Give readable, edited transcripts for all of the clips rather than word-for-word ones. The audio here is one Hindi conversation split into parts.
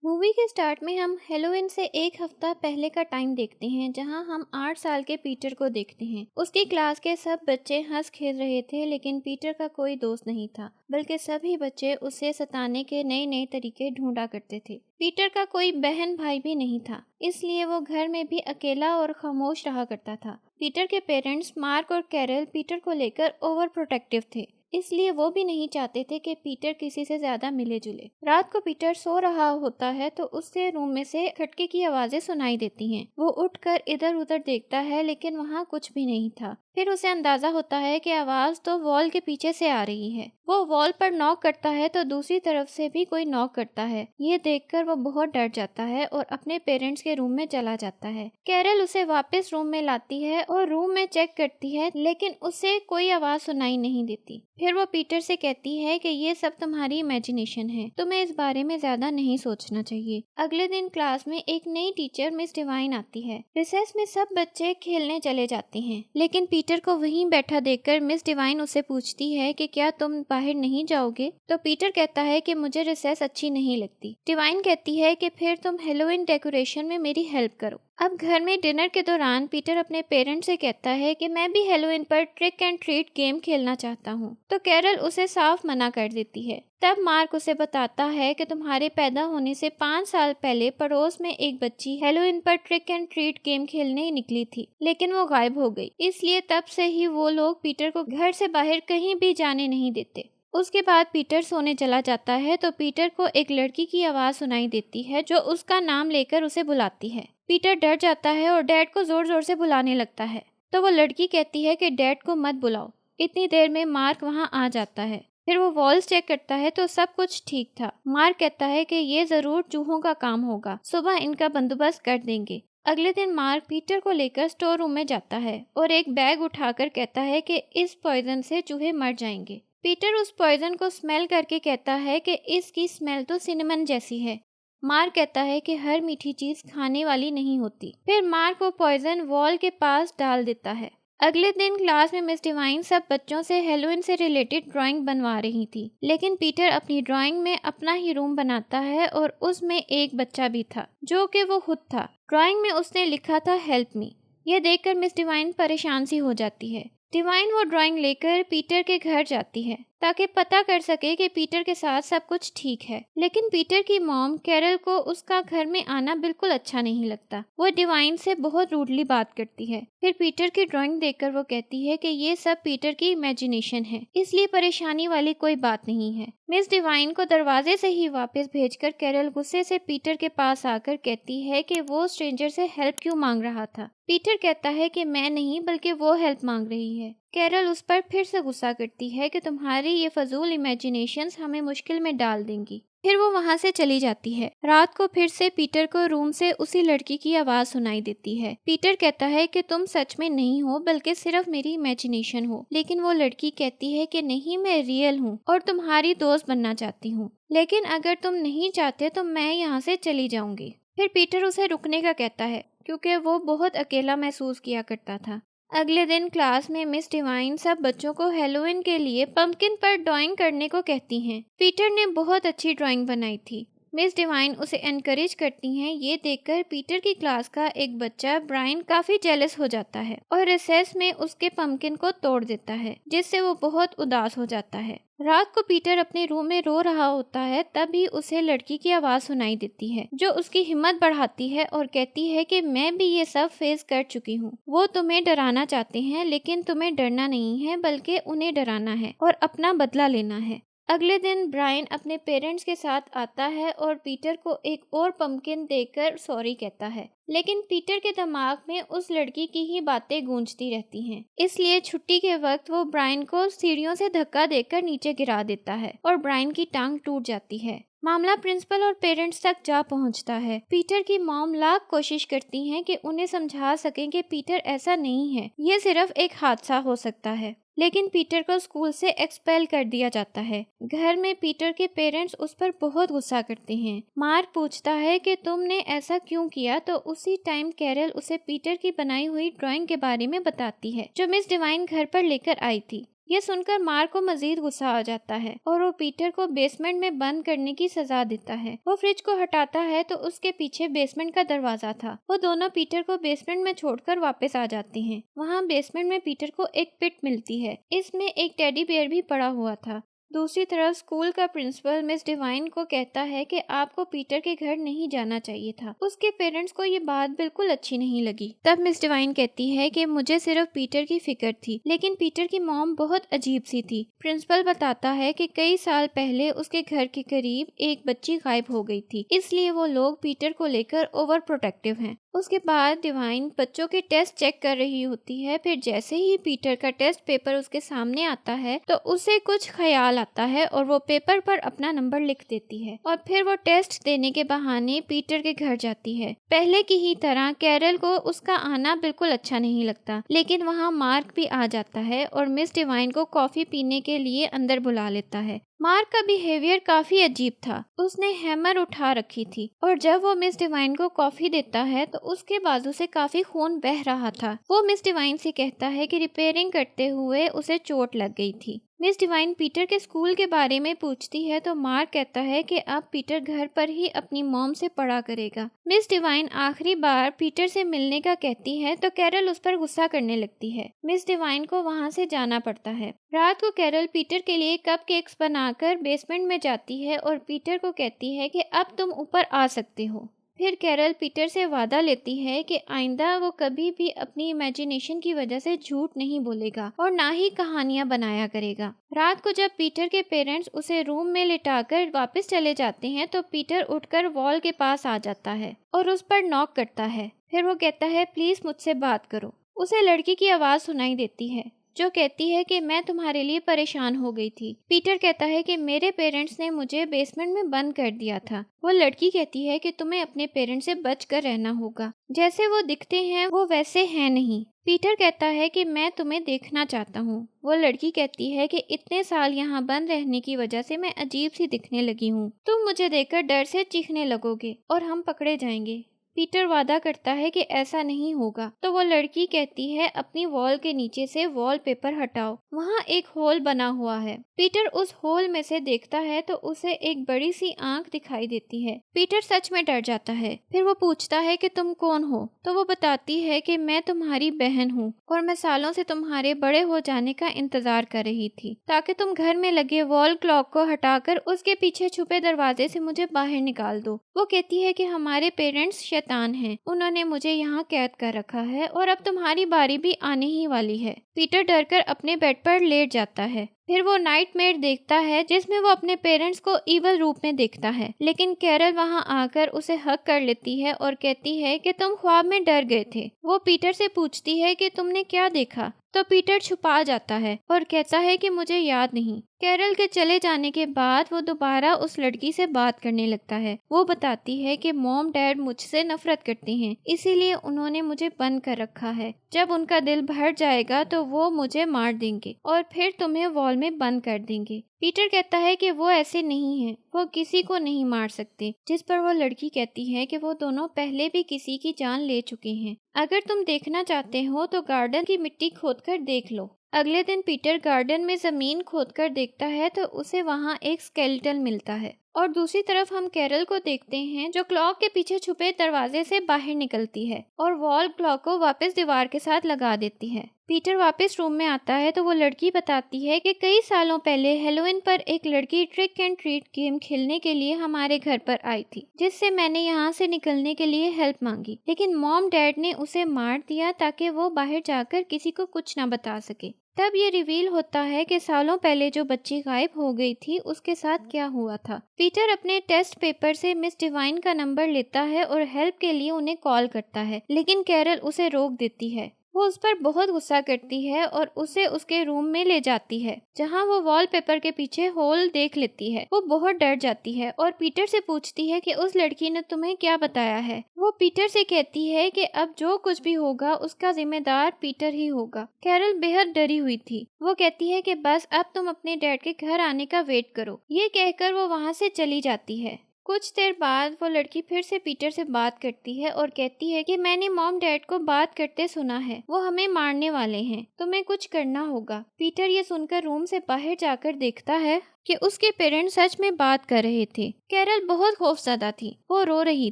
मूवी के स्टार्ट में हम हेलोइन से एक हफ्ता पहले का टाइम देखते हैं, जहां हम 8 साल के पीटर को देखते हैं। उसकी क्लास के सब बच्चे हंस खेल रहे थे, लेकिन पीटर का कोई दोस्त नहीं था, बल्कि सभी बच्चे उसे सताने के नए नए तरीके ढूंढा करते थे। पीटर का कोई बहन भाई भी नहीं था, इसलिए वो घर में भी अकेला और खामोश रहा करता था। पीटर के पेरेंट्स मार्क और कैरल पीटर को लेकर ओवर प्रोटेक्टिव थे, इसलिए वो भी नहीं चाहते थे कि पीटर किसी से ज्यादा मिले जुले। रात को पीटर सो रहा होता है तो उससे रूम में से खटके की आवाजें सुनाई देती हैं। वो उठकर इधर उधर देखता है, लेकिन वहाँ कुछ भी नहीं था। फिर उसे अंदाजा होता है कि आवाज तो वॉल के पीछे से आ रही है। वो वॉल पर नॉक करता है तो दूसरी तरफ से भी कोई नॉक करता है। ये देखकर वो बहुत डर जाता है और अपने पेरेंट्स के रूम में चला जाता है। कैरल उसे वापस रूम में लाती है और रूम में चेक करती है, लेकिन उसे कोई आवाज सुनाई नहीं देती। फिर वो पीटर से कहती है कि ये सब तुम्हारी इमेजिनेशन है, तुम्हें इस बारे में ज्यादा नहीं सोचना चाहिए। अगले दिन क्लास में एक नई टीचर मिस डिवाइन आती है। रिसेस में सब बच्चे खेलने चले जाते हैं, लेकिन पीटर को वहीं बैठा देखकर मिस डिवाइन उसे पूछती है कि क्या तुम बाहर नहीं जाओगे। तो पीटर कहता है कि मुझे रिसेस अच्छी नहीं लगती। डिवाइन कहती है कि फिर तुम हेलोविन डेकोरेशन में मेरी हेल्प करो। अब घर में डिनर के दौरान पीटर अपने पेरेंट्स से कहता है कि मैं भी हेलोविन पर ट्रिक एंड ट्रीट गेम खेलना चाहता हूँ, तो कैरल उसे साफ मना कर देती है। तब मार्क उसे बताता है कि तुम्हारे पैदा होने से 5 साल पहले पड़ोस में एक बच्ची हेलोविन पर ट्रिक एंड ट्रीट गेम खेलने निकली थी, लेकिन वो गायब हो गई। इसलिए तब से ही वो लोग पीटर को घर से बाहर कहीं भी जाने नहीं देते। उसके बाद पीटर सोने चला जाता है तो पीटर को एक लड़की की आवाज सुनाई देती है जो उसका नाम लेकर उसे बुलाती है। पीटर डर जाता है और डैड को जोर जोर से बुलाने लगता है, तो वो लड़की कहती है कि डैड को मत बुलाओ। इतनी देर में मार्क वहाँ आ जाता है। फिर वो वॉल्स चेक करता है तो सब कुछ ठीक था। मार्क कहता है कि ये जरूर चूहों का काम होगा, सुबह इनका बंदोबस्त कर देंगे। अगले दिन मार्क पीटर को लेकर स्टोर रूम में जाता है और एक बैग उठाकर कहता है कि इस पॉइजन से चूहे मर जाएंगे। पीटर उस पॉइजन को स्मेल करके कहता है कि इसकी स्मेल तो सिनेमन जैसी है। मार्क कहता है कि हर मीठी चीज खाने वाली नहीं होती। फिर मार्क वो पॉइजन वॉल के पास डाल देता है। अगले दिन क्लास में मिस डिवाइन सब बच्चों से हेलोविन से रिलेटेड ड्राइंग बनवा रही थी, लेकिन पीटर अपनी ड्राइंग में अपना ही रूम बनाता है और उसमें एक बच्चा भी था, जो कि वो खुद था। ड्राइंग में उसने लिखा था हेल्प मी। यह देखकर मिस डिवाइन परेशान सी हो जाती है। डिवाइन वो ड्राइंग लेकर पीटर के घर जाती है ताकि पता कर सके कि पीटर के साथ सब कुछ ठीक है, लेकिन पीटर की मॉम कैरल को उसका घर में आना बिल्कुल अच्छा नहीं लगता। वो डिवाइन से बहुत रूडली बात करती है। फिर पीटर की ड्राइंग देखकर वो कहती है कि ये सब पीटर की इमेजिनेशन है, इसलिए परेशानी वाली कोई बात नहीं है। मिस डिवाइन को दरवाजे से ही वापस भेजकर कैरल गुस्से से पीटर के पास आकर कहती है कि वो स्ट्रेंजर से हेल्प क्यों मांग रहा था। पीटर कहता है कि मैं नहीं बल्कि वो हेल्प मांग रही है। कैरल उस पर फिर से गुस्सा करती है कि तुम्हारी ये फजूल इमेजिनेशंस हमें मुश्किल में डाल देंगी। फिर वो वहाँ से चली जाती है। रात को फिर से पीटर को रूम से उसी लड़की की आवाज सुनाई देती है। पीटर कहता है कि तुम सच में नहीं हो बल्कि सिर्फ मेरी इमेजिनेशन हो, लेकिन वो लड़की कहती है कि नहीं, मैं रियल हूँ और तुम्हारी दोस्त बनना चाहती हूँ, लेकिन अगर तुम नहीं चाहते तो मैं यहाँ से चली जाऊंगी। फिर पीटर उसे रुकने का कहता है क्योंकि वो बहुत अकेला महसूस किया करता था। अगले दिन क्लास में मिस डिवाइन सब बच्चों को हेलोविन के लिए पंपकिन पर ड्राइंग करने को कहती हैं। पीटर ने बहुत अच्छी ड्राइंग बनाई थी। मिस डिवाइन उसे एनकरेज करती हैं। ये देखकर पीटर की क्लास का एक बच्चा ब्रायन काफी जेलस हो जाता है और रिसेस में उसके पंपकिन को तोड़ देता है, जिससे वो बहुत उदास हो जाता है। रात को पीटर अपने रूम में रो रहा होता है, तभी उसे लड़की की आवाज सुनाई देती है जो उसकी हिम्मत बढ़ाती है और कहती है कि मैं भी ये सब फेस कर चुकी हूँ। वो तुम्हें डराना चाहते हैं, लेकिन तुम्हें डरना नहीं है बल्कि उन्हें डराना है और अपना बदला लेना है। अगले दिन ब्रायन अपने पेरेंट्स के साथ आता है और पीटर को एक और पंपकिन देकर सॉरी कहता है, लेकिन पीटर के दिमाग में उस लड़की की ही बातें गूंजती रहती हैं। इसलिए छुट्टी के वक्त वो ब्रायन को सीढ़ियों से धक्का देकर नीचे गिरा देता है और ब्रायन की टांग टूट जाती है। मामला प्रिंसिपल और पेरेंट्स तक जा पहुंचता है। पीटर की मॉम लाख कोशिश करती हैं कि उन्हें समझा सकें कि पीटर ऐसा नहीं है, ये सिर्फ एक हादसा हो सकता है, लेकिन पीटर को स्कूल से एक्सपेल कर दिया जाता है। घर में पीटर के पेरेंट्स उस पर बहुत गुस्सा करते हैं। मार्क पूछता है कि तुमने ऐसा क्यों किया, तो उसी टाइम कैरल उसे पीटर की बनाई हुई ड्राइंग के बारे में बताती है जो मिस डिवाइन घर पर लेकर आई थी। ये सुनकर मार्क को मजीद गुस्सा आ जाता है और वो पीटर को बेसमेंट में बंद करने की सजा देता है। वो फ्रिज को हटाता है तो उसके पीछे बेसमेंट का दरवाजा था। वो दोनों पीटर को बेसमेंट में छोड़कर वापस आ जाते हैं। वहाँ बेसमेंट में पीटर को एक पिट मिलती है। इसमें एक टेडी बेयर भी पड़ा हुआ था। दूसरी तरफ स्कूल का प्रिंसिपल मिस डिवाइन को कहता है कि आपको पीटर के घर नहीं जाना चाहिए था। उसके पेरेंट्स को ये बात बिल्कुल अच्छी नहीं लगी। तब मिस डिवाइन कहती है कि मुझे सिर्फ पीटर की फिक्र थी, लेकिन पीटर की मॉम बहुत अजीब सी थी। प्रिंसिपल बताता है कि कई साल पहले उसके घर के करीब एक बच्ची गायब हो गई थी, इसलिए वो लोग पीटर को लेकर ओवर प्रोटेक्टिव हैं। उसके बाद डिवाइन बच्चों के टेस्ट चेक कर रही होती है। फिर जैसे ही पीटर का टेस्ट पेपर उसके सामने आता है तो उसे कुछ ख्याल आता है और वो पेपर पर अपना नंबर लिख देती है और फिर वो टेस्ट देने के बहाने पीटर के घर जाती है। पहले की ही तरह कैरल को उसका आना बिल्कुल अच्छा नहीं लगता, लेकिन वहाँ मार्क भी आ जाता है और मिस डिवाइन को कॉफी पीने के लिए अंदर बुला लेता है। मार्क का बिहेवियर काफी अजीब था। उसने हैमर उठा रखी थी और जब वो मिस डिवाइन को कॉफी देता है तो उसके बाजू से काफी खून बह रहा था। वो मिस डिवाइन से कहता है कि रिपेयरिंग करते हुए उसे चोट लग गई थी। मिस डिवाइन पीटर के स्कूल के बारे में पूछती है तो मार्क कहता है कि अब पीटर घर पर ही अपनी मॉम से पढ़ा करेगा। मिस डिवाइन आखिरी बार पीटर से मिलने का कहती है तो कैरल उस पर गुस्सा करने लगती है। मिस डिवाइन को वहाँ से जाना पड़ता है। रात को कैरल पीटर के लिए कपकेक्स बनाकर बेसमेंट में जाती है और पीटर को कहती है कि अब तुम ऊपर आ सकते हो। फिर कैरल पीटर से वादा लेती है कि आइंदा वो कभी भी अपनी इमेजिनेशन की वजह से झूठ नहीं बोलेगा और ना ही कहानियां बनाया करेगा। रात को जब पीटर के पेरेंट्स उसे रूम में लिटाकर वापस चले जाते हैं तो पीटर उठकर वॉल के पास आ जाता है और उस पर नॉक करता है। फिर वो कहता है प्लीज मुझसे बात करो। उसे लड़की की आवाज सुनाई देती है जो कहती है कि मैं तुम्हारे लिए परेशान हो गई थी। पीटर कहता है कि मेरे पेरेंट्स ने मुझे बेसमेंट में बंद कर दिया था। वो लड़की कहती है कि तुम्हें अपने पेरेंट्स से बच कर रहना होगा। जैसे वो दिखते हैं वो वैसे हैं नहीं। पीटर कहता है कि मैं तुम्हें देखना चाहता हूँ। वो लड़की कहती है कि इतने साल यहाँ बंद रहने की वजह से मैं अजीब सी दिखने लगी हूँ। तुम मुझे देखकर डर से चीखने लगोगे और हम पकड़े जाएंगे। पीटर वादा करता है कि ऐसा नहीं होगा। तो वो लड़की कहती है अपनी वॉल के नीचे से वॉलपेपर हटाओ, वहाँ एक होल बना हुआ है। पीटर उस होल में से देखता है तो उसे एक बड़ी सी आंख दिखाई देती है। पीटर सच में डर जाता है। फिर वो पूछता है कि तुम कौन हो? तो वो बताती है कि मैं तुम्हारी बहन हूँ और मैं सालों से तुम्हारे बड़े हो जाने का इंतजार कर रही थी ताकि तुम घर में लगे वॉल क्लॉक को हटाकर उसके पीछे छुपे दरवाजे से मुझे बाहर निकाल दो। वो कहती है कि हमारे पेरेंट्स शैतान हैं, उन्होंने मुझे यहाँ कैद कर रखा है और अब तुम्हारी बारी भी आने ही वाली है। पीटर डरकर अपने बेड पर लेट जाता है। फिर वो नाइटमेयर देखता है जिसमें वो अपने पेरेंट्स को इवल रूप में देखता है, लेकिन कैरल वहाँ आकर उसे हग कर लेती है और कहती है कि तुम ख्वाब में डर गए थे। वो पीटर से पूछती है कि तुमने क्या देखा? तो पीटर छुपा जाता है और कहता है कि मुझे याद नहीं। कैरल के चले जाने के बाद वो दोबारा उस लड़की से बात करने लगता है। वो बताती है कि मॉम डैड मुझसे नफरत करते हैं, इसीलिए उन्होंने मुझे बंद कर रखा है। जब उनका दिल भर जाएगा तो वो मुझे मार देंगे और फिर तुम्हें वॉल में बंद कर देंगे। पीटर कहता है कि वो ऐसे नहीं है, वो किसी को नहीं मार सकते। जिस पर वो लड़की कहती है कि वो दोनों पहले भी किसी की जान ले चुके हैं। अगर तुम देखना चाहते हो तो गार्डन की मिट्टी खोदकर देख लो। अगले दिन पीटर गार्डन में जमीन खोदकर देखता है तो उसे वहाँ एक स्केलेटन मिलता है और दूसरी तरफ हम कैरल को देखते हैं जो क्लॉक के पीछे छुपे दरवाजे से बाहर निकलती है और वॉल क्लॉक को वापस दीवार के साथ लगा देती है। पीटर वापस रूम में आता है तो वो लड़की बताती है कि कई सालों पहले हेलोवीन पर एक लड़की ट्रिक एंड ट्रीट गेम खेलने के लिए हमारे घर पर आई थी, जिससे मैंने यहाँ से निकलने के लिए हेल्प मांगी, लेकिन मॉम डैड ने उसे मार दिया ताकि वो बाहर जाकर किसी को कुछ ना बता सके। तब ये रिवील होता है कि सालों पहले जो बच्ची गायब हो गई थी उसके साथ क्या हुआ था। पीटर अपने टेस्ट पेपर से मिस डिवाइन का नंबर लेता है और हेल्प के लिए उन्हें कॉल करता है, लेकिन कैरल उसे रोक देती है। वो उस पर बहुत गुस्सा करती है और उसे उसके रूम में ले जाती है जहां वो वॉलपेपर के पीछे होल देख लेती है। वो बहुत डर जाती है और पीटर से पूछती है कि उस लड़की ने तुम्हें क्या बताया है। वो पीटर से कहती है कि अब जो कुछ भी होगा उसका जिम्मेदार पीटर ही होगा। कैरल बेहद डरी हुई थी। वो कहती है कि बस अब तुम अपने डैड के घर आने का वेट करो। ये कहकर वो वहाँ से चली जाती है। कुछ देर बाद वो लड़की फिर से पीटर से बात करती है और कहती है कि मैंने मॉम डैड को बात करते सुना है, वो हमें मारने वाले हैं, तुम्हें कुछ करना होगा। पीटर ये सुनकर रूम से बाहर जाकर देखता है कि उसके पेरेंट्स सच में बात कर रहे थे। कैरल बहुत खौफजदा थी, वो रो रही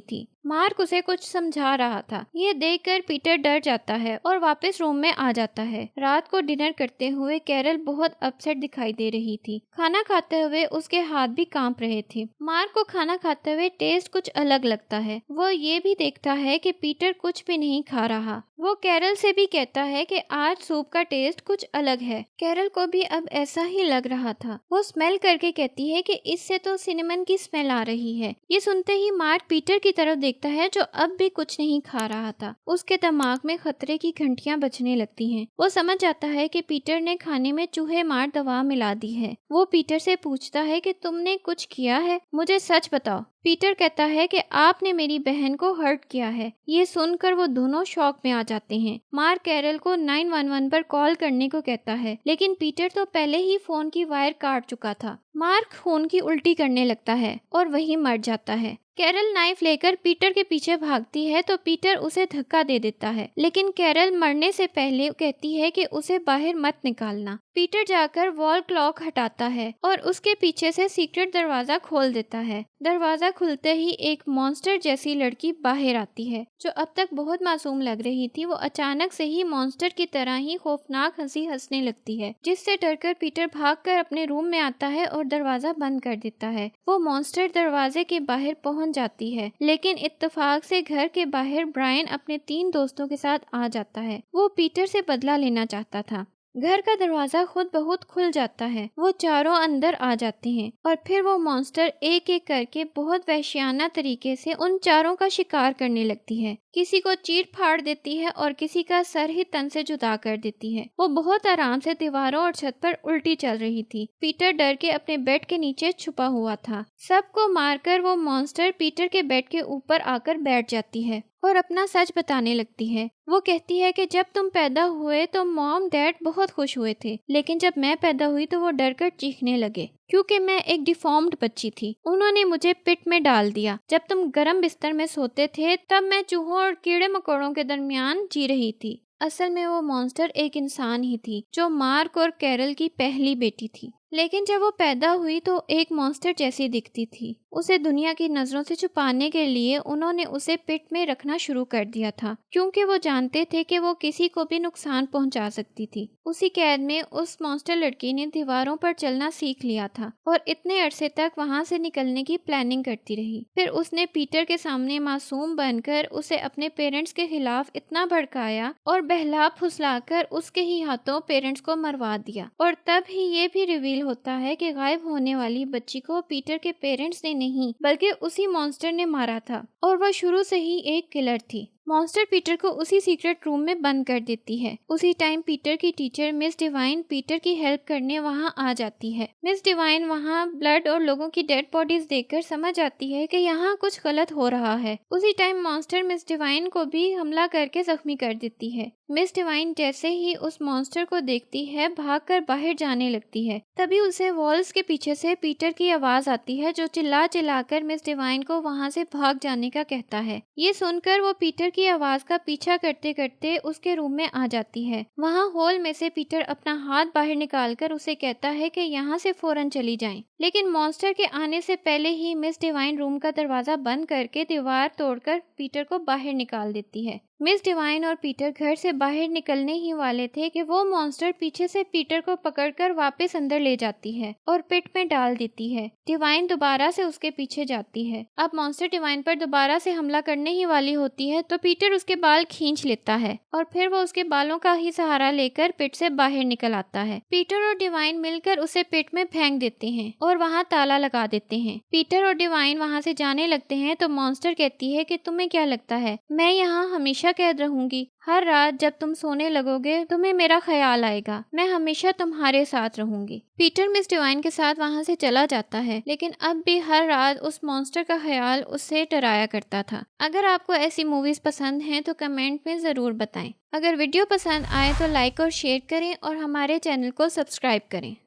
थी। मार्क उसे कुछ समझा रहा था। ये देखकर पीटर डर जाता है और वापस रूम में आ जाता है। रात को डिनर करते हुए कैरल बहुत अपसेट दिखाई दे रही थी। खाना खाते हुए उसके हाथ भी कांप रहे थे। मार्क को खाना खाते हुए टेस्ट कुछ अलग लगता है। वो ये भी देखता है कि पीटर कुछ भी नहीं खा रहा। वो कैरल से भी कहता है कि आज सूप का टेस्ट कुछ अलग है। कैरल को भी अब ऐसा ही लग रहा था। वो स्मेल करके कहती है कि इससे तो सिनेमन की स्मेल आ रही है। ये सुनते ही मार्क पीटर की तरफ देखता है जो अब भी कुछ नहीं खा रहा था। उसके दिमाग में खतरे की घंटियां बजने लगती हैं। वो समझ जाता है कि पीटर ने खाने में चूहे मार दवा मिला दी है। वो पीटर से पूछता है कि तुमने कुछ किया है, मुझे सच बताओ। पीटर कहता है कि आपने मेरी बहन को हर्ट किया है। ये सुनकर वो दोनों शॉक में आ जाते हैं। मार्क कैरल को 911 पर कॉल करने को कहता है, लेकिन पीटर तो पहले ही फोन की वायर काट चुका था। मार्क खून की उल्टी करने लगता है और वहीं मर जाता है। कैरल नाइफ लेकर पीटर के पीछे भागती है तो पीटर उसे धक्का दे देता है, लेकिन कैरल मरने से पहले कहती है कि उसे बाहर मत निकालना। पीटर जाकर वॉल क्लॉक हटाता है और उसके पीछे से सीक्रेट दरवाजा खोल देता है। दरवाजा खुलते ही एक मॉन्स्टर जैसी लड़की बाहर आती है, जो अब तक बहुत मासूम लग रही थी। वो अचानक से ही मॉन्स्टर की तरह ही खौफनाक हंसी हंसने लगती है, जिससे डरकर पीटर भागकर अपने रूम में आता है और दरवाजा बंद कर देता है। वो मॉन्स्टर दरवाजे के बाहर पहुंच जाती है, लेकिन इत्तेफाक से घर के बाहर ब्रायन अपने 3 दोस्तों के साथ आ जाता है। वो पीटर से बदला लेना चाहता था। घर का दरवाजा खुद बहुत खुल जाता है। वो चारों अंदर आ जाते हैं और फिर वो मॉन्स्टर एक एक करके बहुत वहशियाना तरीके से उन चारों का शिकार करने लगती है। किसी को चीर फाड़ देती है और किसी का सर ही तन से जुदा कर देती है। वो बहुत आराम से दीवारों और छत पर उल्टी चल रही थी। पीटर डर के अपने बेड के नीचे छुपा हुआ था। सबको मारकर वो मॉन्स्टर पीटर के बेड के ऊपर आकर बैठ जाती है और अपना सच बताने लगती है। वो कहती है कि जब तुम पैदा हुए तो मॉम डैड बहुत खुश हुए थे, लेकिन जब मैं पैदा हुई तो वो डरकर चीखने लगे क्योंकि मैं एक डिफॉर्म्ड बच्ची थी। उन्होंने मुझे पिट में डाल दिया। जब तुम गर्म बिस्तर में सोते थे तब मैं चूहों और कीड़े मकोड़ों के दरमियान जी रही थी। असल में वो मॉन्स्टर एक इंसान ही थी जो मार्क और कैरल की पहली बेटी थी, लेकिन जब वो पैदा हुई तो एक मॉन्स्टर जैसी दिखती थी। उसे दुनिया की नजरों से छुपाने के लिए उन्होंने उसे पिट में रखना शुरू कर दिया था, क्योंकि वो जानते थे कि वो किसी को भी नुकसान पहुंचा सकती थी। उसी कैद में उस मॉन्स्टर लड़की ने दीवारों पर चलना सीख लिया था और इतने अरसे तक वहां से निकलने की प्लानिंग करती रही। फिर उसने पीटर के सामने मासूम बनकर उसे अपने पेरेंट्स के खिलाफ इतना भड़काया और बहला फुसलाकर उसके ही हाथों पेरेंट्स को मरवा दिया। और तब ही ये भी रिवील होता है कि गायब होने वाली बच्ची को पीटर के पेरेंट्स ने नहीं बल्कि उसी मॉन्स्टर ने मारा था और वह शुरू से ही एक किलर थी। मॉन्स्टर पीटर को उसी सीक्रेट रूम में बंद कर देती है। उसी टाइम पीटर की टीचर मिस डिवाइन पीटर की हेल्प करने वहां आ जाती है। मिस डिवाइन वहां ब्लड और लोगों की डेड बॉडीज देखकर समझ आती है कि यहाँ कुछ गलत हो रहा है। उसी टाइम मॉन्स्टर मिस डिवाइन को भी हमला करके जख्मी कर देती है। मिस डिवाइन जैसे ही उस मॉन्स्टर को देखती है भागकर बाहर जाने लगती है। तभी उसे वॉल्स के पीछे से पीटर की आवाज आती है जो चिल्ला चिल्लाकर मिस डिवाइन को वहां से भाग जाने का कहता है। ये सुनकर वो पीटर की आवाज का पीछा करते करते उसके रूम में आ जाती है। वहाँ हॉल में से पीटर अपना हाथ बाहर निकालकर उसे कहता है कि यहाँ से फौरन चली जाएं। लेकिन मॉन्स्टर के आने से पहले ही मिस डिवाइन रूम का दरवाजा बंद करके दीवार तोड़कर पीटर को बाहर निकाल देती है। मिस डिवाइन और पीटर घर से बाहर निकलने ही वाले थे कि वो मॉन्स्टर पीछे से पीटर को पकड़कर वापस अंदर ले जाती है और पिट में डाल देती है। डिवाइन दोबारा से उसके पीछे जाती है। अब मॉन्स्टर डिवाइन पर दोबारा से हमला करने ही वाली होती है तो पीटर उसके बाल खींच लेता है और फिर वो उसके बालों का ही सहारा लेकर पिट से बाहर निकल आता है। पीटर और डिवाइन मिलकर उसे पिट में फेंक देते हैं और वहाँ ताला लगा देते हैं। पीटर और डिवाइन वहाँ से जाने लगते हैं तो मॉन्स्टर कहती है कि तुम्हें क्या लगता है मैं यहाँ हमेशा कैद रहूंगी? हर रात जब तुम सोने लगोगे तुम्हें मेरा ख्याल आएगा। मैं हमेशा तुम्हारे साथ रहूंगी। पीटर मिस डिवाइन के साथ वहां से चला जाता है, लेकिन अब भी हर रात उस मॉन्स्टर का ख्याल उससे डराया करता था। अगर आपको ऐसी मूवीज पसंद हैं तो कमेंट में जरूर बताएं। अगर वीडियो पसंद आए तो लाइक और शेयर करें और हमारे चैनल को सब्सक्राइब करें।